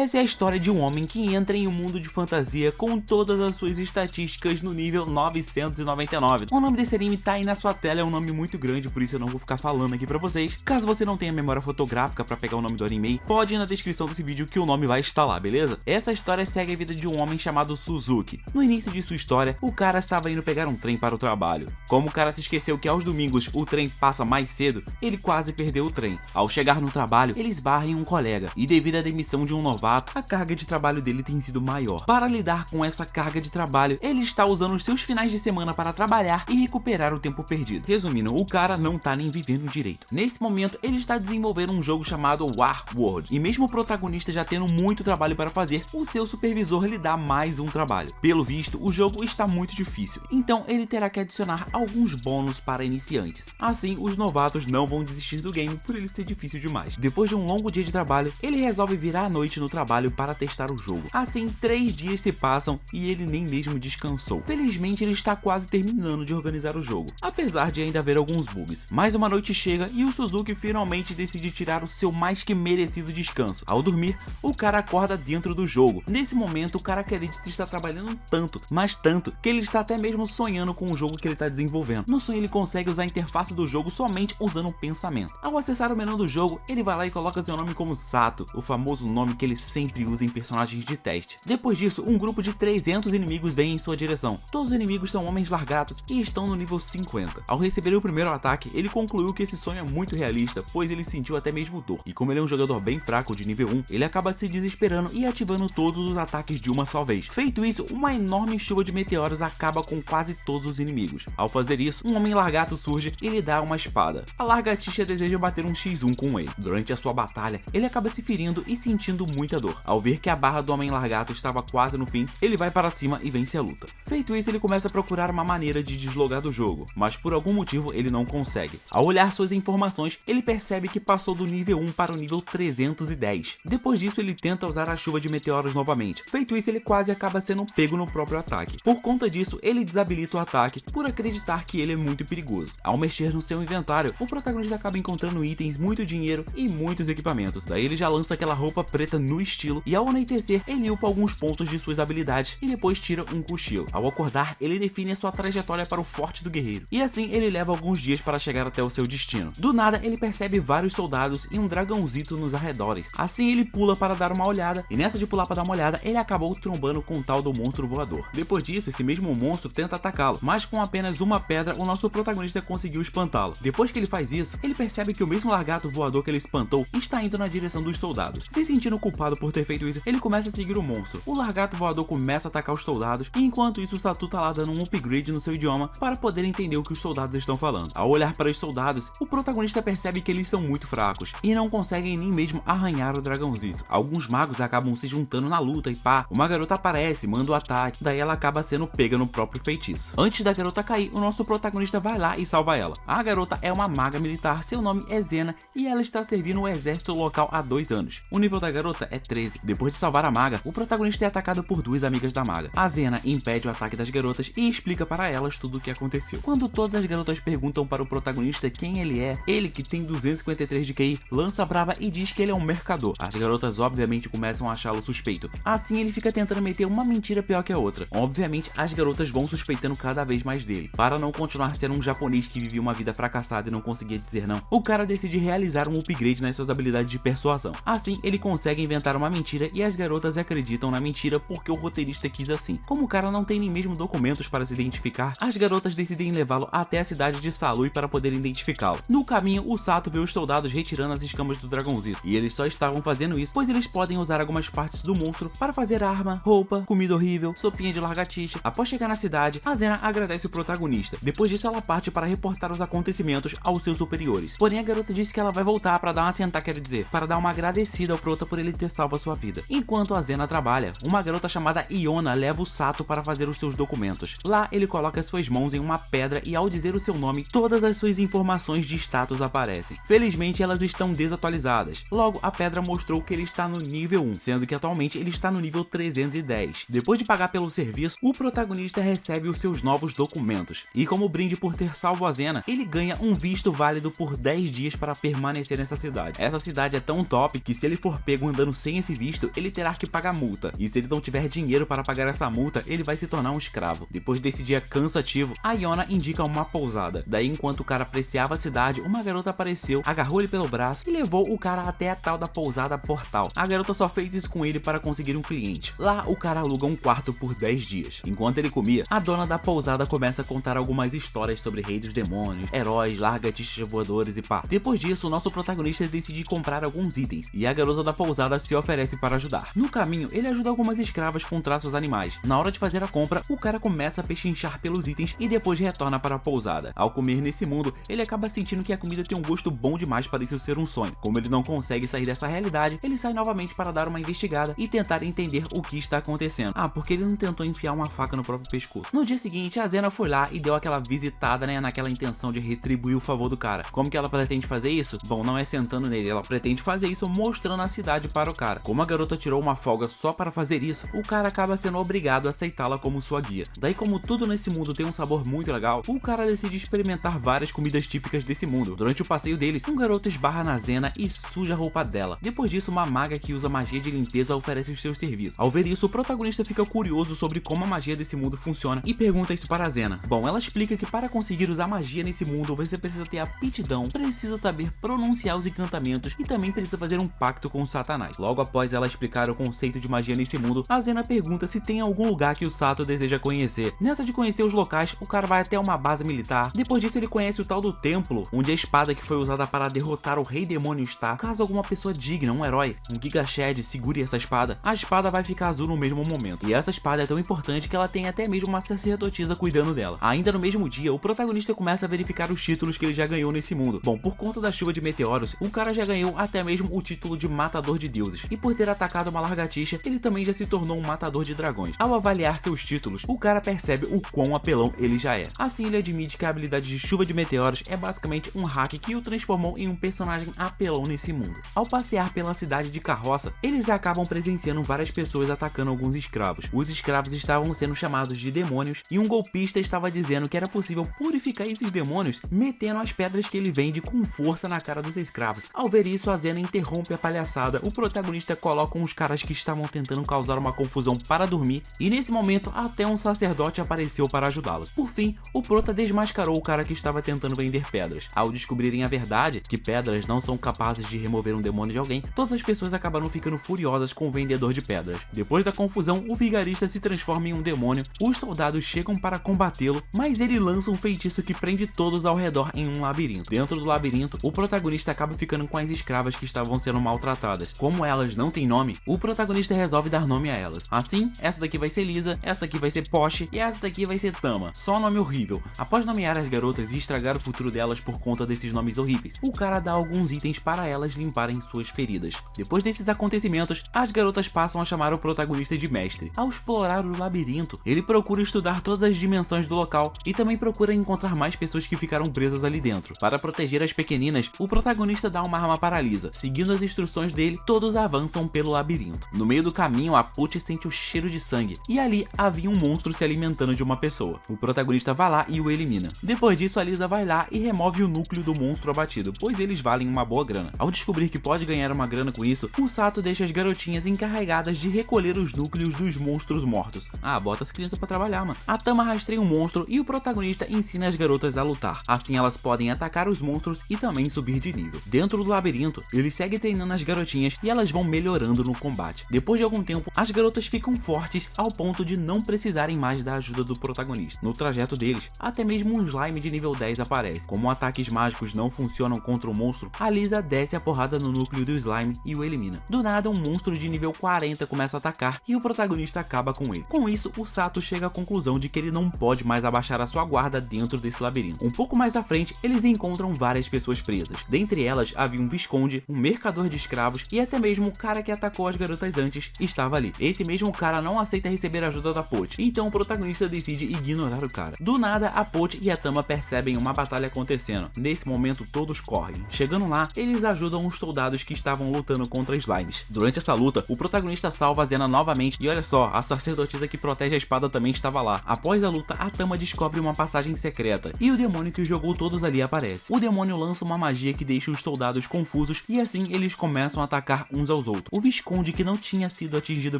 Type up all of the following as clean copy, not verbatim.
Essa é a história de um homem que entra em um mundo de fantasia com todas as suas estatísticas no nível 999. O nome desse anime tá aí na sua tela, é um nome muito grande, por isso eu não vou ficar falando aqui pra vocês. Caso você não tenha memória fotográfica pra pegar o nome do anime, pode ir na descrição desse vídeo que o nome vai estar lá, beleza? Essa história segue a vida de um homem chamado Suzuki. No início de sua história, o cara estava indo pegar um trem para o trabalho. Como o cara se esqueceu que aos domingos o trem passa mais cedo, ele quase perdeu o trem. Ao chegar no trabalho, ele esbarra em um colega, e devido à demissão de um novato, a carga de trabalho dele tem sido maior. Para lidar com essa carga de trabalho, ele está usando os seus finais de semana para trabalhar e recuperar o tempo perdido. Resumindo, o cara não tá nem vivendo direito. Nesse momento, ele está desenvolvendo um jogo chamado War World, e mesmo o protagonista já tendo muito trabalho para fazer, o seu supervisor lhe dá mais um trabalho. Pelo visto, o jogo está muito difícil, então ele terá que adicionar alguns bônus para iniciantes. Assim, os novatos não vão desistir do game por ele ser difícil demais. Depois de um longo dia de trabalho, ele resolve virar à noite no trabalho para testar o jogo. Assim, 3 dias se passam e ele nem mesmo descansou. Felizmente, ele está quase terminando de organizar o jogo, apesar de ainda haver alguns bugs. Mais uma noite chega e o Suzuki finalmente decide tirar o seu mais que merecido descanso. Ao dormir, o cara acorda dentro do jogo. Nesse momento, o cara acredita estar trabalhando tanto, mas tanto, que ele está até mesmo sonhando com o jogo que ele está desenvolvendo. No sonho, ele consegue usar a interface do jogo somente usando o pensamento. Ao acessar o menu do jogo, ele vai lá e coloca seu nome como Sato, o famoso nome que ele sempre usa em personagens de teste. Depois disso, um grupo de 300 inimigos vem em sua direção. Todos os inimigos são homens largatos e estão no nível 50. Ao receber o primeiro ataque, ele concluiu que esse sonho é muito realista, pois ele sentiu até mesmo dor. E como ele é um jogador bem fraco de nível 1, ele acaba se desesperando e ativando todos os ataques de uma só vez. Feito isso, uma enorme chuva de meteoros acaba com quase todos os inimigos. Ao fazer isso, um homem largato surge e lhe dá uma espada. A largatixa deseja bater um x1 com ele. Durante a sua batalha, ele acaba se ferindo e sentindo muita dor. Ao ver que a barra do homem largato estava quase no fim, ele vai para cima e vence a luta. Feito isso, ele começa a procurar uma maneira de deslogar do jogo, mas por algum motivo ele não consegue. Ao olhar suas informações, ele percebe que passou do nível 1 para o nível 310. Depois disso, ele tenta usar a chuva de meteoros novamente. Feito isso, ele quase acaba sendo pego no próprio ataque. Por conta disso, ele desabilita o ataque por acreditar que ele é muito perigoso. Ao mexer no seu inventário, o protagonista acaba encontrando itens, muito dinheiro e muitos equipamentos. Daí ele já lança aquela roupa preta no estilo e ao anoitecer, ele upa alguns pontos de suas habilidades e depois tira um cochilo. Ao acordar, ele define a sua trajetória para o Forte do Guerreiro. E assim, ele leva alguns dias para chegar até o seu destino. Do nada, ele percebe vários soldados e um dragãozito nos arredores. Assim, ele pula para dar uma olhada e nessa de pular para dar uma olhada, ele acabou trombando com o tal do monstro voador. Depois disso, esse mesmo monstro tenta atacá-lo, mas com apenas uma pedra, o nosso protagonista conseguiu espantá-lo. Depois que ele faz isso, ele percebe que o mesmo largato voador que ele espantou está indo na direção dos soldados. Se sentindo culpado por ter feito isso, ele começa a seguir o monstro. O largato voador começa a atacar os soldados e enquanto isso o Satu tá lá dando um upgrade no seu idioma para poder entender o que os soldados estão falando. Ao olhar para os soldados, o protagonista percebe que eles são muito fracos e não conseguem nem mesmo arranhar o dragãozito. Alguns magos acabam se juntando na luta e pá, uma garota aparece, manda o ataque, daí ela acaba sendo pega no próprio feitiço. Antes da garota cair, o nosso protagonista vai lá e salva ela. A garota é uma maga militar, seu nome é Zena e ela está servindo o exército local há 2 anos. O nível da garota é 13. Depois de salvar a maga, o protagonista é atacado por 2 amigas da maga. A Zena impede o ataque das garotas e explica para elas tudo o que aconteceu. Quando todas as garotas perguntam para o protagonista quem ele é, ele que tem 253 de QI, lança brava e diz que ele é um mercador. As garotas obviamente começam a achá-lo suspeito. Assim ele fica tentando meter uma mentira pior que a outra. Obviamente as garotas vão suspeitando cada vez mais dele. Para não continuar sendo um japonês que vivia uma vida fracassada e não conseguia dizer não, o cara decide realizar um upgrade nas suas habilidades de persuasão. Assim ele consegue inventar uma mentira e as garotas acreditam na mentira porque o roteirista quis assim. Como o cara não tem nem mesmo documentos para se identificar, as garotas decidem levá-lo até a cidade de Salui para poder identificá-lo. No caminho, o Sato vê os soldados retirando as escamas do dragãozito e eles só estavam fazendo isso pois eles podem usar algumas partes do monstro para fazer arma, roupa, comida horrível, sopinha de largatixa. Após chegar na cidade, a Zena agradece o protagonista. Depois disso, ela parte para reportar os acontecimentos aos seus superiores. Porém, a garota disse que ela vai voltar para dar uma sentar, quero dizer, para dar uma agradecida ao prota por ele ter salvo a sua vida. Enquanto a Zena trabalha, uma garota chamada Iona leva o Sato para fazer os seus documentos. Lá, ele coloca suas mãos em uma pedra e ao dizer o seu nome, todas as suas informações de status aparecem. Felizmente, elas estão desatualizadas. Logo, a pedra mostrou que ele está no nível 1, sendo que atualmente ele está no nível 310. Depois de pagar pelo serviço, o protagonista recebe os seus novos documentos. E como brinde por ter salvo a Zena, ele ganha um visto válido por 10 dias para permanecer nessa cidade. Essa cidade é tão top que se ele for pego andando sem sem esse visto, ele terá que pagar multa. E se ele não tiver dinheiro para pagar essa multa, ele vai se tornar um escravo. Depois desse dia cansativo, a Yona indica uma pousada. Daí, enquanto o cara apreciava a cidade, uma garota apareceu, agarrou ele pelo braço e levou o cara até a tal da pousada Portal. A garota só fez isso com ele para conseguir um cliente. Lá, o cara aluga um quarto por 10 dias. Enquanto ele comia, a dona da pousada começa a contar algumas histórias sobre reis dos demônios, heróis, lagartixas voadores e pá. Depois disso, o nosso protagonista decide comprar alguns itens e a garota da pousada se oferece para ajudar. No caminho, ele ajuda algumas escravas com traços animais. Na hora de fazer a compra, o cara começa a pechinchar pelos itens e depois retorna para a pousada. Ao comer nesse mundo, ele acaba sentindo que a comida tem um gosto bom demais para isso ser um sonho. Como ele não consegue sair dessa realidade, ele sai novamente para dar uma investigada e tentar entender o que está acontecendo. Porque ele não tentou enfiar uma faca no próprio pescoço. No dia seguinte, a Xena foi lá e deu aquela visitada, naquela intenção de retribuir o favor do cara. Como que ela pretende fazer isso? Bom, não é sentando nele, ela pretende fazer isso mostrando a cidade para o cara. Como a garota tirou uma folga só para fazer isso, o cara acaba sendo obrigado a aceitá-la como sua guia. Daí, como tudo nesse mundo tem um sabor muito legal, o cara decide experimentar várias comidas típicas desse mundo. Durante o passeio deles, um garoto esbarra na Xena e suja a roupa dela. Depois disso, uma maga que usa magia de limpeza oferece os seus serviços. Ao ver isso, o protagonista fica curioso sobre como a magia desse mundo funciona e pergunta isso para a Xena. Bom, ela explica que para conseguir usar magia nesse mundo, você precisa ter aptidão, precisa saber pronunciar os encantamentos e também precisa fazer um pacto com o Satanás. Logo após ela explicar o conceito de magia nesse mundo, a Xena pergunta se tem algum lugar que o Sato deseja conhecer. Nessa de conhecer os locais, o cara vai até uma base militar. Depois disso, ele conhece o tal do templo, onde a espada que foi usada para derrotar o rei demônio está. Caso alguma pessoa digna, um herói, um Giga Shed, segure essa espada, a espada vai ficar azul no mesmo momento. E essa espada é tão importante que ela tem até mesmo uma sacerdotisa cuidando dela. Ainda no mesmo dia, o protagonista começa a verificar os títulos que ele já ganhou nesse mundo. Bom, por conta da chuva de meteoros, o cara já ganhou até mesmo o título de Matador de Deuses. E por ter atacado uma lagartixa, ele também já se tornou um Matador de Dragões. Ao avaliar seus títulos, o cara percebe o quão apelão ele já é. Assim, ele admite que a habilidade de chuva de meteoros é basicamente um hack que o transformou em um personagem apelão nesse mundo. Ao passear pela cidade de carroça, eles acabam presenciando várias pessoas atacando alguns escravos. Os escravos estavam sendo chamados de demônios e um golpista estava dizendo que era possível purificar esses demônios metendo as pedras que ele vende com força na cara dos escravos. Ao ver isso, a Xena interrompe a palhaçada. O protagonista coloca uns caras que estavam tentando causar uma confusão para dormir e nesse momento até um sacerdote apareceu para ajudá-los. Por fim, o prota desmascarou o cara que estava tentando vender pedras. Ao descobrirem a verdade, que pedras não são capazes de remover um demônio de alguém, todas as pessoas acabaram ficando furiosas com o vendedor de pedras. Depois da confusão, o vigarista se transforma em um demônio, os soldados chegam para combatê-lo, mas ele lança um feitiço que prende todos ao redor em um labirinto. Dentro do labirinto, o protagonista acaba ficando com as escravas que estavam sendo maltratadas. Como elas não têm nome, o protagonista resolve dar nome a elas. Assim, essa daqui vai ser Lisa, essa daqui vai ser Porsche e essa daqui vai ser Tama. Só nome horrível. Após nomear as garotas e estragar o futuro delas por conta desses nomes horríveis, o cara dá alguns itens para elas limparem suas feridas. Depois desses acontecimentos, as garotas passam a chamar o protagonista de mestre. Ao explorar o labirinto, ele procura estudar todas as dimensões do local e também procura encontrar mais pessoas que ficaram presas ali dentro. Para proteger as pequeninas, o protagonista dá uma arma para Lisa. Seguindo as instruções dele, todos avançam pelo labirinto. No meio do caminho, a Pucci sente o cheiro de sangue e ali havia um monstro se alimentando de uma pessoa. O protagonista vai lá e o elimina. Depois disso, a Lisa vai lá e remove o núcleo do monstro abatido, pois eles valem uma boa grana. Ao descobrir que pode ganhar uma grana com isso, o Sato deixa as garotinhas encarregadas de recolher os núcleos dos monstros mortos. Bota as crianças pra trabalhar, mano. A Tama rastreia um monstro e o protagonista ensina as garotas a lutar. Assim elas podem atacar os monstros e também subir de nível. Dentro do labirinto, ele segue treinando as garotinhas e elas vão melhorando no combate. Depois de algum tempo, as garotas ficam fortes ao ponto de não precisarem mais da ajuda do protagonista. No trajeto deles, até mesmo um slime de nível 10 aparece. Como ataques mágicos não funcionam contra o monstro, a Lisa desce a porrada no núcleo do slime e o elimina. Do nada, um monstro de nível 40 começa a atacar e o protagonista acaba com ele. Com isso, o Sato chega à conclusão de que ele não pode mais abaixar a sua guarda dentro desse labirinto. Um pouco mais à frente, eles encontram várias pessoas presas. Dentre elas, havia um visconde, um mercador de escravos e até mesmo o cara que atacou as garotas antes estava ali. Esse mesmo cara não aceita receber a ajuda da Pochi, então o protagonista decide ignorar o cara. Do nada, a Pochi e a Tama percebem uma batalha acontecendo. Nesse momento, todos correm. Chegando lá, eles ajudam os soldados que estavam lutando contra slimes. Durante essa luta, o protagonista salva a Xena novamente e olha só, a sacerdotisa que protege a espada também estava lá. Após a luta, a Tama descobre uma passagem secreta e o demônio que jogou todos ali aparece. O demônio lança uma magia que deixa os soldados confusos e assim eles começam a atacar uns aos aos outros. O Visconde, que não tinha sido atingido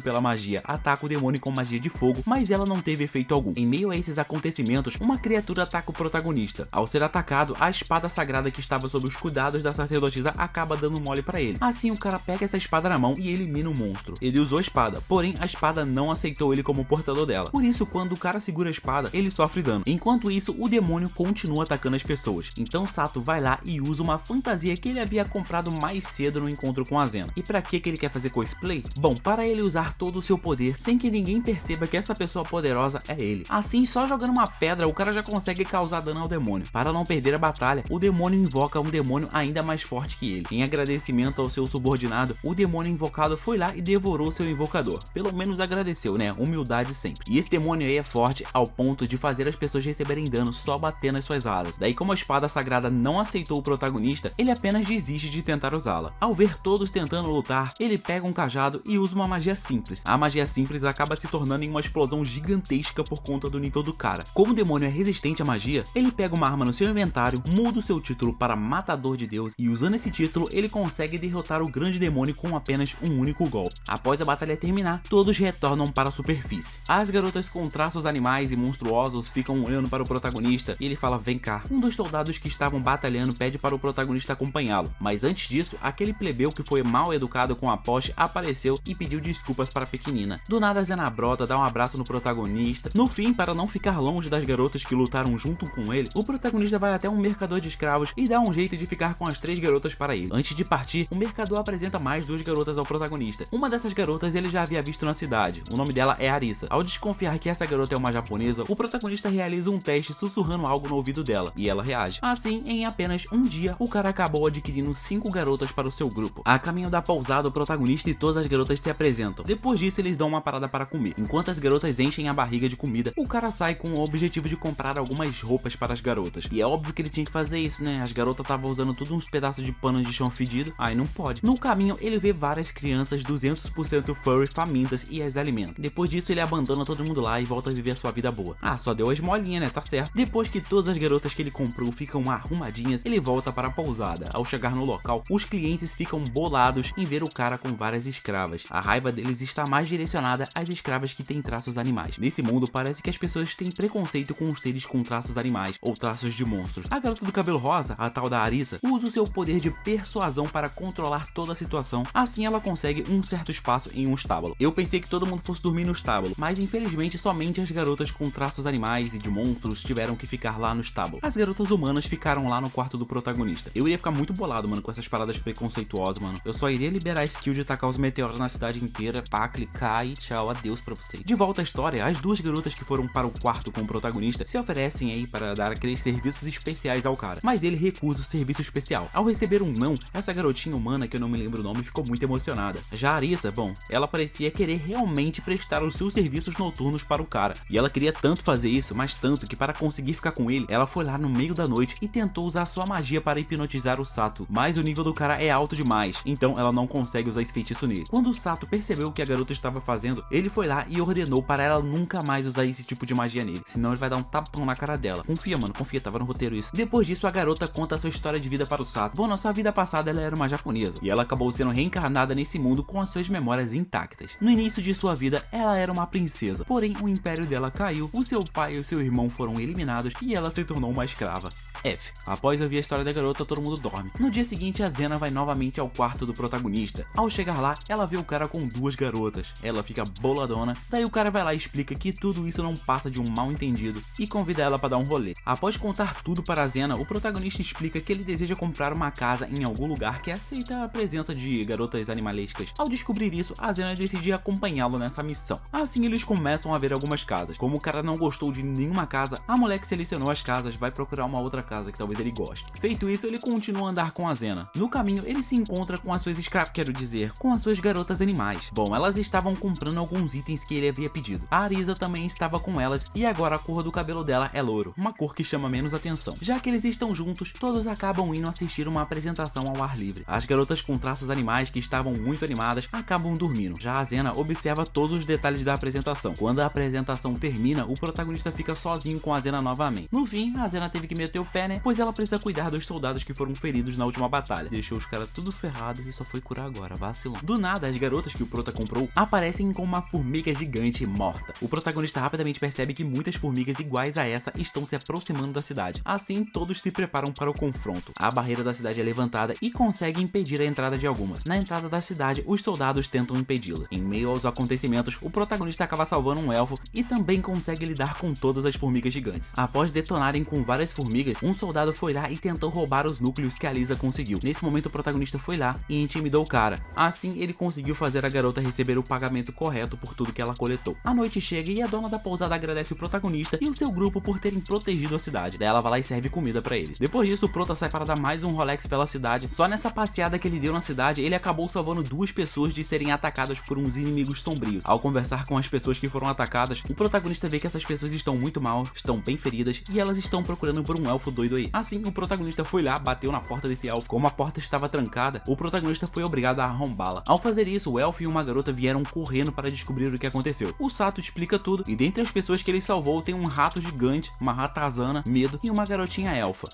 pela magia, ataca o demônio com magia de fogo, mas ela não teve efeito algum. Em meio a esses acontecimentos, uma criatura ataca o protagonista. Ao ser atacado, a espada sagrada que estava sob os cuidados da sacerdotisa acaba dando mole pra ele. Assim, o cara pega essa espada na mão e elimina o monstro. Ele usou a espada, porém a espada não aceitou ele como portador dela. Por isso, quando o cara segura a espada, ele sofre dano. Enquanto isso, o demônio continua atacando as pessoas. Então Sato vai lá e usa uma fantasia que ele havia comprado mais cedo no encontro com a Zena. E pra que ele quer fazer cosplay? Bom, para ele usar todo o seu poder sem que ninguém perceba que essa pessoa poderosa é ele. Assim, só jogando uma pedra, o cara já consegue causar dano ao demônio. Para não perder a batalha, o demônio invoca um demônio ainda mais forte que ele. Em agradecimento ao seu subordinado, o demônio invocado foi lá e devorou seu invocador. Pelo menos agradeceu, né? Humildade sempre. E esse demônio aí é forte ao ponto de fazer as pessoas receberem dano só batendo nas suas asas. Daí, como a espada sagrada não aceitou o protagonista, ele apenas desiste de tentar usá-la. Ao ver todos tentando lutar, ele pega um cajado e usa uma magia simples. A magia simples acaba se tornando em uma explosão gigantesca por conta do nível do cara. Como o demônio é resistente à magia, ele pega uma arma no seu inventário, muda o seu título para Matador de Deus e usando esse título, ele consegue derrotar o grande demônio com apenas um único golpe. Após a batalha terminar, todos retornam para a superfície. As garotas com traços animais e monstruosos ficam olhando para o protagonista e ele fala: vem cá. Um dos soldados que estavam batalhando pede para o protagonista acompanhá-lo, mas antes disso, aquele plebeu que foi mal educado com a poste apareceu e pediu desculpas para a pequenina. Do nada, Zena brota, dá um abraço no protagonista. No fim, para não ficar longe das garotas que lutaram junto com ele, o protagonista vai até um mercador de escravos e dá um jeito de ficar com as 3 garotas para ele. Antes de partir, o mercador apresenta mais 2 garotas ao protagonista. Uma dessas garotas ele já havia visto na cidade. O nome dela é Arisa. Ao desconfiar que essa garota é uma japonesa, o protagonista realiza um teste sussurrando algo no ouvido dela e ela reage. Assim, em apenas um dia, o cara acabou adquirindo 5 garotas para o seu grupo. A caminho da pousada, o protagonista e todas as garotas se apresentam. Depois disso, eles dão uma parada para comer. Enquanto as garotas enchem a barriga de comida, o cara sai com o objetivo de comprar algumas roupas para as garotas. E é óbvio que ele tinha que fazer isso, né? As garotas estavam usando tudo uns pedaços de pano de chão fedido. Aí não pode. No caminho, ele vê várias crianças 200% furry famintas e as alimenta. Depois disso, ele abandona todo mundo lá e volta a viver a sua vida boa. Ah, só deu a esmolinha, né? Tá certo. Depois que todas as garotas que ele comprou ficam arrumadinhas, ele volta para a pousada. Ao chegar no local, os clientes ficam bolados em ver o cara com várias escravas. A raiva deles está mais direcionada às escravas que têm traços animais. Nesse mundo, parece que as pessoas têm preconceito com os seres com traços animais ou traços de monstros. A garota do cabelo rosa, a tal da Arisa, usa o seu poder de persuasão para controlar toda a situação. Assim ela consegue um certo espaço em um estábulo. Eu pensei que todo mundo fosse dormir no estábulo, mas infelizmente somente as garotas com traços animais e de monstros tiveram que ficar lá no estábulo. As garotas humanas ficaram lá no quarto do protagonista. Eu iria ficar muito bolado, mano, com essas paradas preconceituosas, mano. Eu só iria liberar a skill de tacar os meteoros na cidade inteira, pá, clicar e tchau, adeus pra vocês. De volta à história, as 2 garotas que foram para o quarto com o protagonista se oferecem aí para dar aqueles serviços especiais ao cara, mas ele recusa o serviço especial. Ao receber um não, essa garotinha humana, que eu não me lembro o nome, ficou muito emocionada. Já a Arisa, bom, ela parecia querer realmente prestar os seus serviços noturnos para o cara, e ela queria tanto fazer isso, mas tanto que para conseguir ficar com ele, ela foi lá no meio da noite e tentou usar sua magia para hipnotizar o Sato, mas o nível do cara é alto demais, então ela não consegue usar esse feitiço nele. Quando o Sato percebeu o que a garota estava fazendo, ele foi lá e ordenou para ela nunca mais usar esse tipo de magia nele, senão ele vai dar um tapão na cara dela. Confia, mano, confia, tava no roteiro isso. Depois disso, a garota conta a sua história de vida para o Sato. Bom, na sua vida passada ela era uma japonesa, e ela acabou sendo reencarnada nesse mundo com as suas memórias intactas. No início de sua vida, ela era uma princesa, porém o império dela caiu, o seu pai e o seu irmão foram eliminados e ela se tornou uma escrava. F. Após ouvir a história da garota, todo mundo dorme. No dia seguinte, a Zena vai novamente ao quarto do protagonista. Ao chegar lá, ela vê o cara com 2 garotas. Ela fica boladona, daí o cara vai lá e explica que tudo isso não passa de um mal entendido e convida ela para dar um rolê. Após contar tudo para a Zena, o protagonista explica que ele deseja comprar uma casa em algum lugar que aceita a presença de garotas animalescas. Ao descobrir isso, a Zena decide acompanhá-lo nessa missão. Assim, eles começam a ver algumas casas. Como o cara não gostou de nenhuma casa, a mulher que selecionou as casas vai procurar uma outra casa que talvez ele goste. Feito isso, ele continua a andar com a Zena. No caminho, ele se encontra com as suas escravas, quero dizer, com as suas garotas animais. Bom, elas estavam comprando alguns itens que ele havia pedido. A Arisa também estava com elas e agora a cor do cabelo dela é louro, uma cor que chama menos atenção. Já que eles estão juntos, todos acabam indo assistir uma apresentação ao ar livre. As garotas com traços animais que estavam muito animadas acabam dormindo. Já a Zena observa todos os detalhes da apresentação. Quando a apresentação termina, o protagonista fica sozinho com a Zena novamente. No fim, a Zena teve que meter o pé, né? Pois ela precisa cuidar dos soldados que foram feridos na última batalha. Deixou os caras tudo ferrado e só foi curar comprar agora, vacilão. Do nada, as garotas que o prota comprou aparecem com uma formiga gigante morta. O protagonista rapidamente percebe que muitas formigas iguais a essa estão se aproximando da cidade. Assim, todos se preparam para o confronto. A barreira da cidade é levantada e consegue impedir a entrada de algumas. Na entrada da cidade, os soldados tentam impedi-la. Em meio aos acontecimentos, o protagonista acaba salvando um elfo e também consegue lidar com todas as formigas gigantes. Após detonarem com várias formigas, um soldado foi lá e tentou roubar os núcleos que a Lisa conseguiu. Nesse momento, o protagonista foi lá e intimidou o cara. Assim, ele conseguiu fazer a garota receber o pagamento correto por tudo que ela coletou. A noite chega e a dona da pousada agradece o protagonista e o seu grupo por terem protegido a cidade. Daí ela vai lá e serve comida pra eles. Depois disso, o prota sai para dar mais um Rolex pela cidade. Só nessa passeada que ele deu na cidade, ele acabou salvando duas pessoas de serem atacadas por uns inimigos sombrios. Ao conversar com as pessoas que foram atacadas, o protagonista vê que essas pessoas estão muito mal, estão bem feridas e elas estão procurando por um elfo doido aí. Assim, o protagonista foi lá, bateu na porta desse elfo. Como a porta estava trancada, o protagonista foi obrigado a arrombá-la. Ao fazer isso, o elfo e uma garota vieram correndo para descobrir o que aconteceu. O Sato explica tudo e dentre as pessoas que ele salvou tem um rato gigante, uma ratazana, medo e uma garotinha elfa.